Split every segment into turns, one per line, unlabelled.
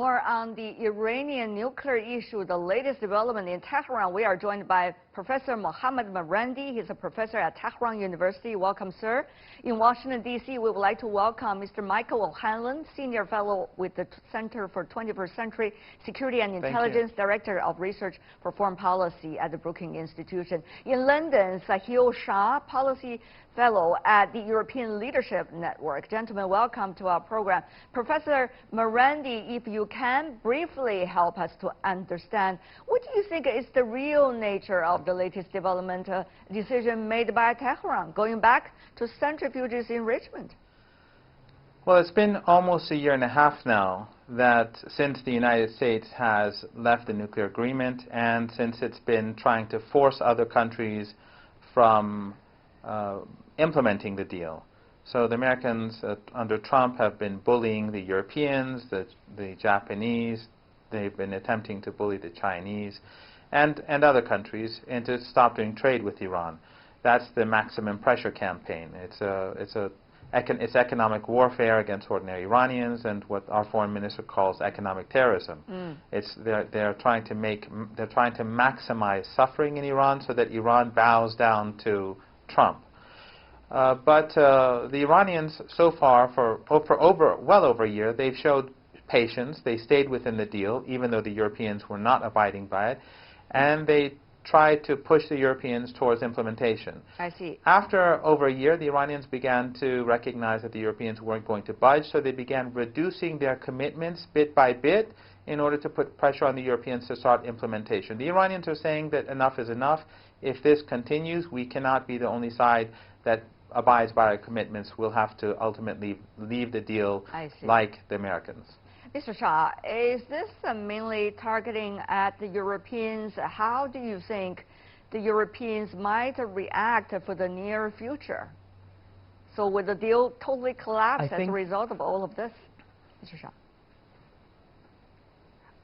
more on the Iranian nuclear issue, the latest development in Tehran. We are joined by Professor Mohammad Marandi. He's a professor at Tehran University. Welcome, sir. In Washington, D.C., we would like to welcome Mr. Michael O'Hanlon, Senior Fellow with the Center for 21st Century Security and Intelligence, Director of Research for Foreign Policy at the Brookings Institution. In London, Sahil Shah, Policy Fellow at the European Leadership Network. Gentlemen, welcome to our program. Professor Marandi, if you can briefly help us to understand, what do you think is the real nature of the latest development decision made by Tehran, going back to centrifuges enrichment?
Well, it's been almost a year and a half now that since the United States has left the nuclear agreement, and since it's been trying to force other countries from implementing the deal. So the Americans under Trump have been bullying the Europeans, the Japanese. They've been attempting to bully the Chinese and other countries into stop doing trade with Iran. That's the maximum pressure campaign. It's economic warfare against ordinary Iranians, and what our foreign minister calls economic terrorism. They're trying to maximize suffering in Iran so that Iran bows down to Trump. But the Iranians, so far, for well over a year, they've showed patience. They stayed within the deal, even though the Europeans were not abiding by it, and they tried to push the Europeans towards implementation.
I see.
After over a year, the Iranians began to recognize that the Europeans weren't going to budge, so they began reducing their commitments bit by bit in order to put pressure on the Europeans to start implementation. The Iranians are saying that enough is enough. If this continues, we cannot be the only side that abides by our commitments. We'll have to ultimately leave the deal like the Americans.
Mr. Shah, is this mainly targeting at the Europeans? How do you think the Europeans might react for the near future? So will the deal totally collapse as a result of all of this? Mr. Shah.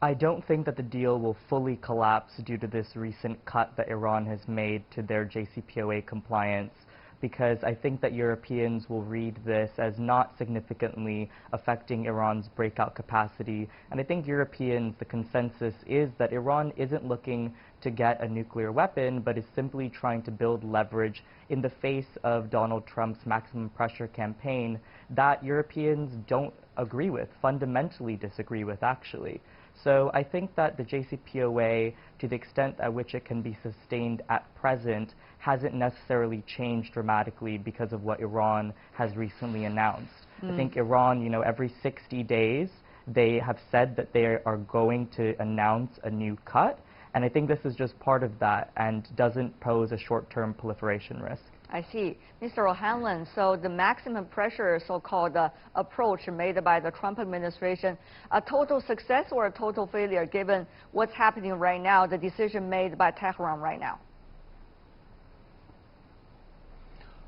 I don't think that the deal will fully collapse due to this recent cut that Iran has made to their JCPOA compliance, because I think that Europeans will read this as not significantly affecting Iran's breakout capacity. And I think Europeans, the consensus is that Iran isn't looking to get a nuclear weapon, but is simply trying to build leverage in the face of Donald Trump's maximum pressure campaign that Europeans don't agree with, fundamentally disagree with, actually. So I think that the JCPOA, to the extent at which it can be sustained at present, hasn't necessarily changed dramatically because of what Iran has recently announced. I think Iran, every 60 days, they have said that they are going to announce a new cut, and I think this is just part of that and doesn't pose a short-term proliferation risk.
I see. Mr. O'Hanlon, so the maximum pressure so-called approach made by the Trump administration, a total success or a total failure given what's happening right now, the decision made by Tehran right now?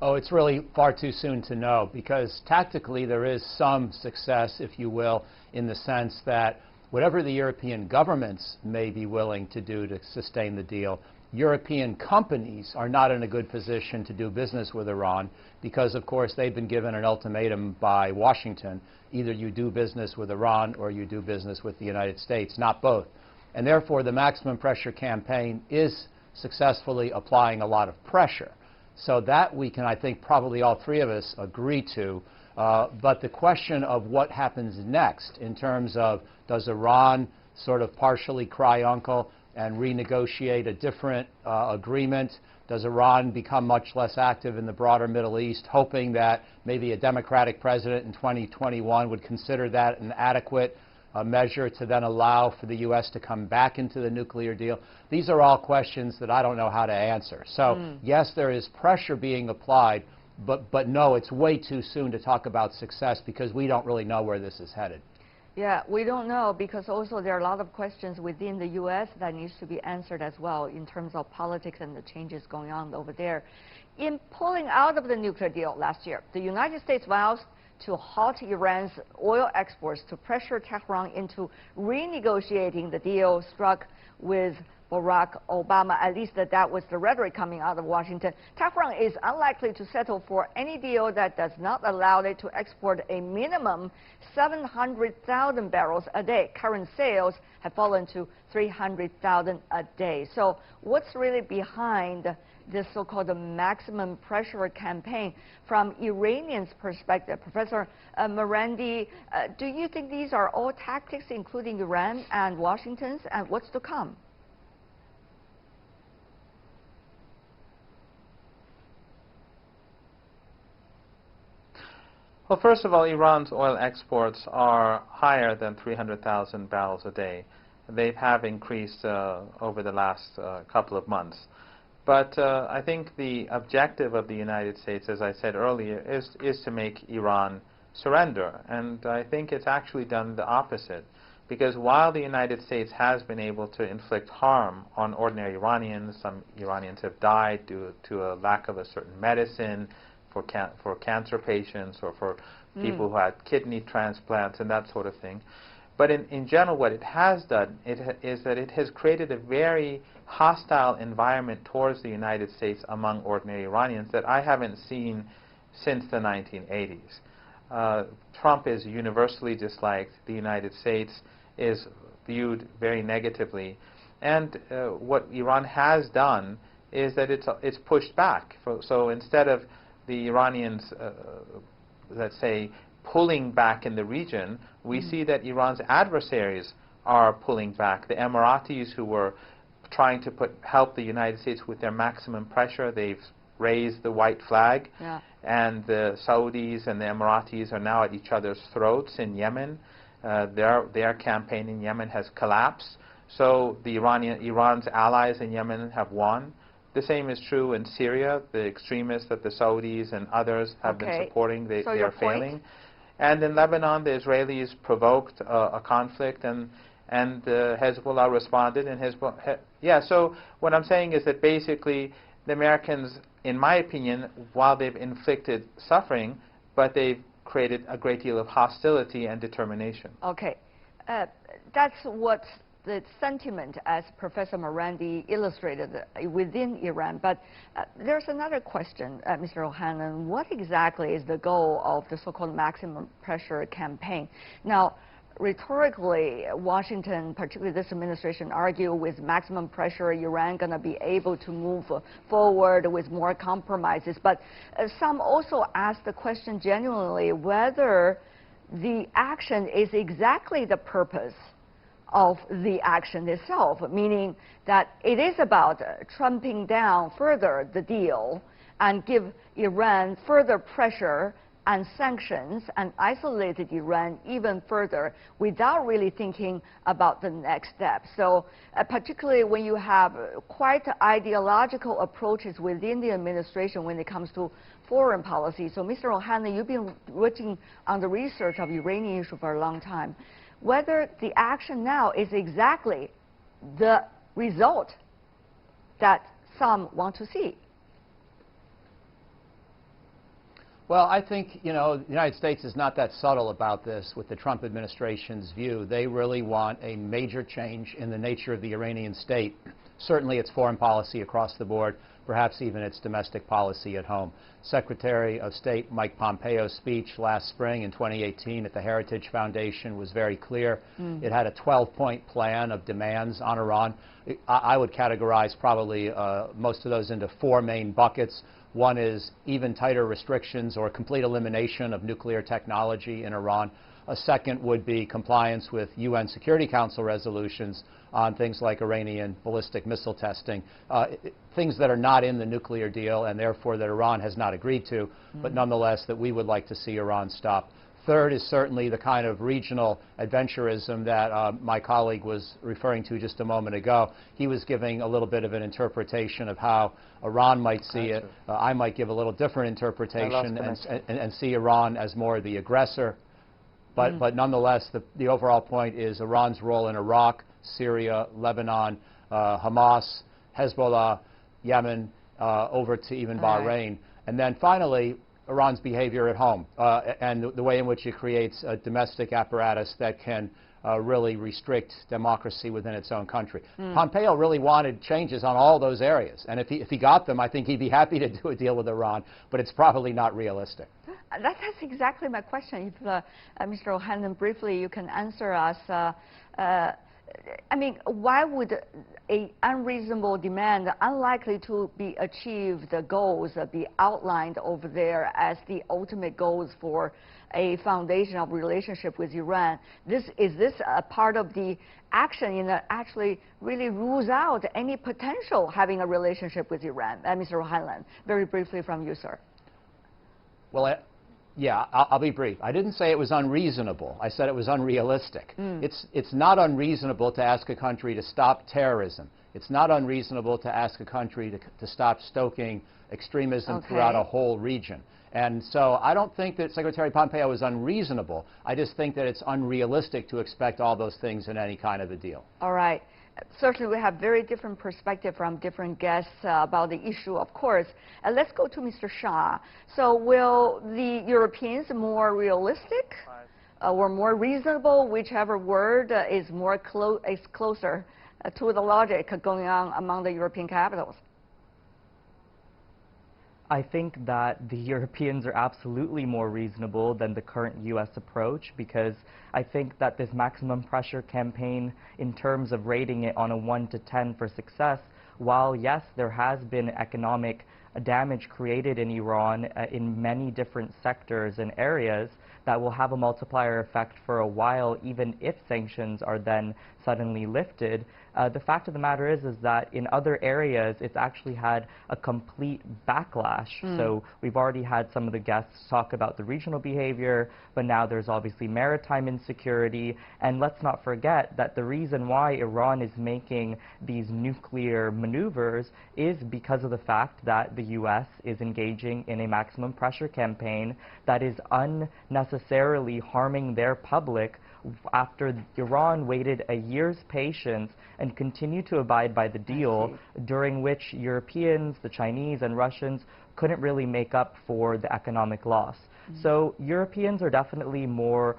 Oh, it's really far too soon to know, because tactically there is some success, if you will, in the sense that whatever the European governments may be willing to do to sustain the deal, European companies are not in a good position to do business with Iran because, of course, they've been given an ultimatum by Washington. Either you do business with Iran or you do business with the United States, not both. And therefore, the maximum pressure campaign is successfully applying a lot of pressure. So that we can, I think, probably all three of us agree to. But the question of what happens next in terms of does Iran sort of partially cry uncle and renegotiate a different agreement? Does Iran become much less active in the broader Middle East, hoping that maybe a Democratic president in 2021 would consider that an adequate measure to then allow for the U.S. to come back into the nuclear deal? These are all questions that I don't know how to answer. So, yes, there is pressure being applied, but no, it's way too soon to talk about success because we don't really know where this is headed.
Yeah, we don't know because also there are a lot of questions within the U.S. that needs to be answered as well in terms of politics and the changes going on over there. In pulling out of the nuclear deal last year, the United States vows to halt Iran's oil exports to pressure Tehran into renegotiating the deal struck with Barack Obama. At least that was the rhetoric coming out of Washington. Tehran is unlikely to settle for any deal that does not allow it to export a minimum 700,000 barrels a day. Current sales have fallen to 300,000 a day. So what's really behind this so-called maximum pressure campaign from Iranians' perspective? Professor Marandi, do you think these are all tactics, including Iran and Washington's, and what's to come?
Well, first of all, Iran's oil exports are higher than 300,000 barrels a day. They have increased over the last couple of months. But I think the objective of the United States, as I said earlier, is to make Iran surrender. And I think it's actually done the opposite. Because while the United States has been able to inflict harm on ordinary Iranians, some Iranians have died due to a lack of a certain medicine, for cancer patients or for people who had kidney transplants and that sort of thing. But in general, what it has done is that it has created a very hostile environment towards the United States among ordinary Iranians that I haven't seen since the 1980s. Trump is universally disliked. The United States is viewed very negatively. And what Iran has done is that it's pushed back. So instead of the Iranians, let's say, pulling back in the region, we see that Iran's adversaries are pulling back. The Emiratis, who were trying to help the United States with their maximum pressure, they've raised the white flag. Yeah. And the Saudis and the Emiratis are now at each other's throats in Yemen. Their campaign in Yemen has collapsed. So Iran's allies in Yemen have won. The same is true in Syria. The extremists that the Saudis and others have been supporting, they are failing. And in Lebanon, the Israelis provoked a conflict, and Hezbollah responded. And so what I'm saying is that basically the Americans, in my opinion, while they've inflicted suffering, but they've created a great deal of hostility and determination.
Okay, that's what the sentiment, as Professor Marandi illustrated, within Iran. But there's another question, Mr. Rouhani. What exactly is the goal of the so-called maximum pressure campaign? Now, rhetorically, Washington, particularly this administration, argue with maximum pressure, Iran going to be able to move forward with more compromises. But some also ask the question genuinely whether the action is exactly the purpose of the action itself, meaning that it is about trumping down further the deal and give Iran further pressure and sanctions and isolated Iran even further without really thinking about the next step. So particularly when you have quite ideological approaches within the administration when it comes to foreign policy. So Mr. Rouhani, you've been working on the research of Iranian issue for a long time. Whether the action now is exactly the result that some want to see.
Well, I think, the United States is not that subtle about this with the Trump administration's view. They really want a major change in the nature of the Iranian state, certainly its foreign policy across the board, perhaps even its domestic policy at home. Secretary of State Mike Pompeo's speech last spring in 2018 at the Heritage Foundation was very clear. It had a 12-point plan of demands on Iran. I would categorize probably most of those into four main buckets. One is even tighter restrictions or complete elimination of nuclear technology in Iran. A second would be compliance with UN Security Council resolutions on things like Iranian ballistic missile testing, things that are not in the nuclear deal and therefore that Iran has not agreed to, but nonetheless that we would like to see Iran stop. Third is certainly the kind of regional adventurism that my colleague was referring to just a moment ago. He was giving a little bit of an interpretation of how Iran might see it. I might give a little different interpretation and see Iran as more the aggressor. But nonetheless, the overall point is Iran's role in Iraq, Syria, Lebanon, Hamas, Hezbollah, Yemen, over to even Bahrain. And then finally, Iran's behavior at home and the way in which it creates a domestic apparatus that can really restrict democracy within its own country. Pompeo really wanted changes on all those areas, and if he got them, I think he'd be happy to do a deal with Iran, but it's probably not realistic.
That's exactly my question. If Mr. Rouhani, briefly, you can answer us. I mean, why would an unreasonable demand, unlikely to be achieved, the goals be outlined over there as the ultimate goals for a foundation of relationship with Iran? Is this a part of the action in that actually really rules out any potential having a relationship with Iran? Mr. Rouhani, very briefly from you, sir.
Well, yeah, I'll be brief. I didn't say it was unreasonable. I said it was unrealistic. It's not unreasonable to ask a country to stop terrorism. It's not unreasonable to ask a country to stop stoking extremism throughout a whole region. And so I don't think that Secretary Pompeo is unreasonable. I just think that it's unrealistic to expect all those things in any kind of a deal.
All right. Certainly, we have very different perspective from different guests about the issue, of course. Let's go to Mr. Shah. So will the Europeans more realistic or more reasonable, whichever word is more closer to the logic going on among the European capitals?
I think that the Europeans are absolutely more reasonable than the current U.S. approach, because I think that this maximum pressure campaign, in terms of rating it on a 1 to 10 for success, while yes, there has been economic damage created in Iran in many different sectors and areas that will have a multiplier effect for a while, even if sanctions are then suddenly lifted. The fact of the matter is that in other areas, it's actually had a complete backlash. So we've already had some of the guests talk about the regional behavior, but now there's obviously maritime insecurity. And let's not forget that the reason why Iran is making these nuclear maneuvers is because of the fact that the U.S. is engaging in a maximum pressure campaign that is unnecessarily harming their public, after Iran waited a year's patience and continued to abide by the deal, during which Europeans, the Chinese and Russians couldn't really make up for the economic loss. So Europeans are definitely more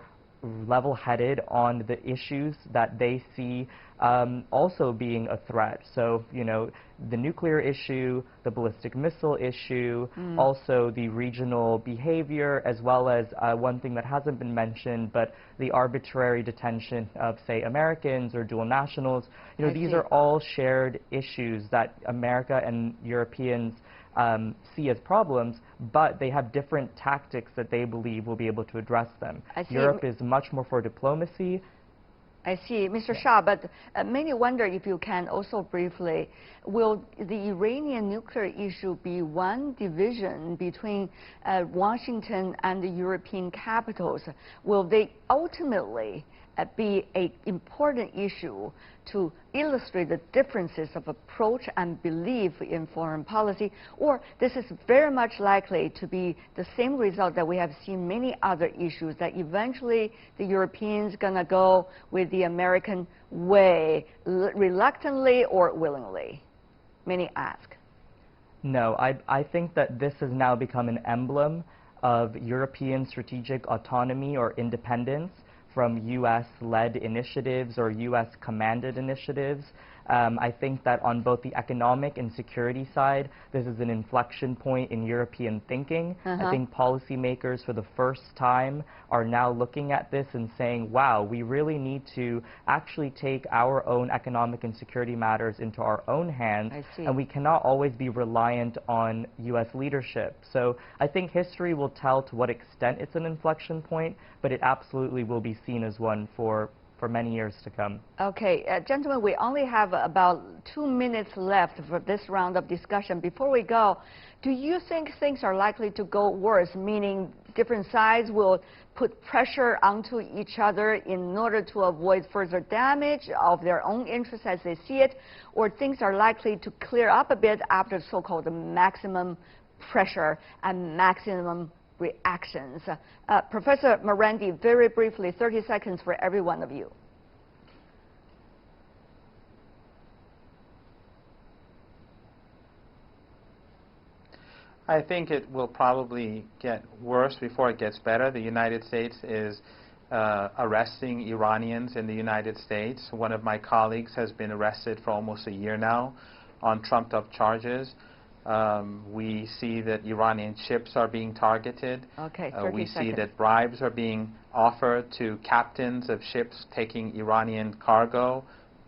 level-headed on the issues that they see also being a threat. So, you know, the nuclear issue, the ballistic missile issue, also the regional behavior, as well as one thing that hasn't been mentioned, but the arbitrary detention of, say, Americans or dual nationals. You know, these are all shared issues that America and Europeans see as problems, but they have different tactics that they believe will be able to address them. Europe is much more for diplomacy.
I see, Mr. Shah, but many wonder if you can also briefly, will the Iranian nuclear issue be one division between Washington and the European capitals? Will they ultimately be an important issue to illustrate the differences of approach and belief in foreign policy, or this is very much likely to be the same result that we have seen many other issues, that eventually the Europeans gonna go with the American way, reluctantly or willingly? Many ask.
No, I think that this has now become an emblem of European strategic autonomy or independence from U.S.-led initiatives or U.S.-commanded initiatives. I think that on both the economic and security side, this is an inflection point in European thinking. I think policymakers for the first time are now looking at this and saying, wow, we really need to actually take our own economic and security matters into our own hands, and we cannot always be reliant on U.S. leadership. So I think history will tell to what extent it's an inflection point, but it absolutely will be seen as one for many years to come.
Okay, gentlemen, we only have about 2 minutes left for this round of discussion. Before we go, do you think things are likely to go worse, meaning different sides will put pressure onto each other in order to avoid further damage of their own interests as they see it, or things are likely to clear up a bit after so-called maximum pressure and maximum reactions? Professor Marandi, very briefly, 30 seconds for every one of you.
I think it will probably get worse before it gets better. The United States is arresting Iranians in the United States. One of my colleagues has been arrested for almost a year now on trumped-up charges. We see that Iranian ships are being targeted.
Okay,
we see that bribes are being offered to captains of ships taking Iranian cargo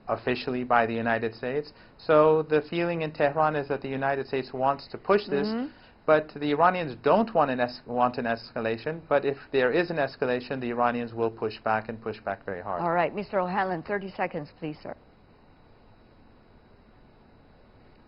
officially by the United States. So the feeling in Tehran is that the United States wants to push this, but the Iranians don't want an escalation. But if there is an escalation, the Iranians will push back and push back very hard.
All right, Mr. O'Hanlon, 30 seconds, please, sir.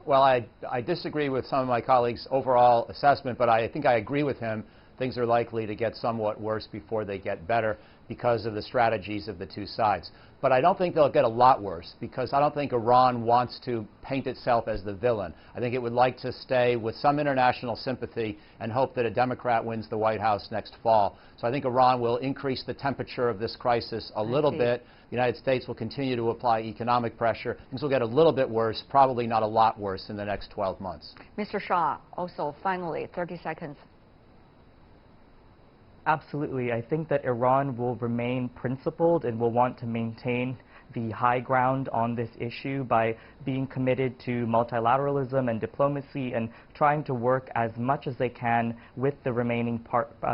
Well, I disagree with some of my colleagues' overall assessment, but I think I agree with him. Things are likely to get somewhat worse before they get better because of the strategies of the two sides. But I don't think they'll get a lot worse, because I don't think Iran wants to paint itself as the villain. I think it would like to stay with some international sympathy and hope that a Democrat wins the White House next fall. So I think Iran will increase the temperature of this crisis a little bit. The United States will continue to apply economic pressure. Things will get a little bit worse, probably not a lot worse in the next 12 months.
Mr. Shah, also finally, 30 seconds.
Absolutely. I think that Iran will remain principled and will want to maintain the high ground on this issue by being committed to multilateralism and diplomacy and trying to work as much as they can with the remaining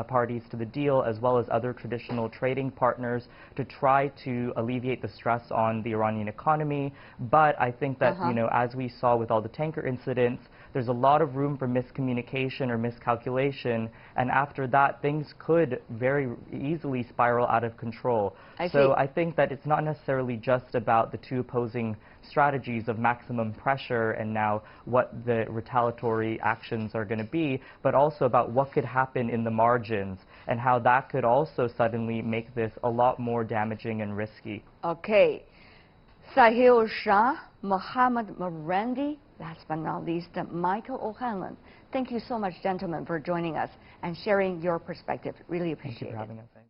parties to the deal, as well as other traditional trading partners, to try to alleviate the stress on the Iranian economy. But I think that, you know, as we saw with all the tanker incidents, there's a lot of room for miscommunication or miscalculation, and after that, things could very easily spiral out of control. So I think that it's not necessarily just about the two opposing strategies of maximum pressure and now what the retaliatory actions are going to be, but also about what could happen in the margins and how that could also suddenly make this a lot more damaging and risky.
Okay. Sahil Shah, Mohammad Marandi, last but not least, Michael O'Hanlon. Thank you so much, gentlemen, for joining us and sharing your perspective. Really appreciate it.
Thank you for having us.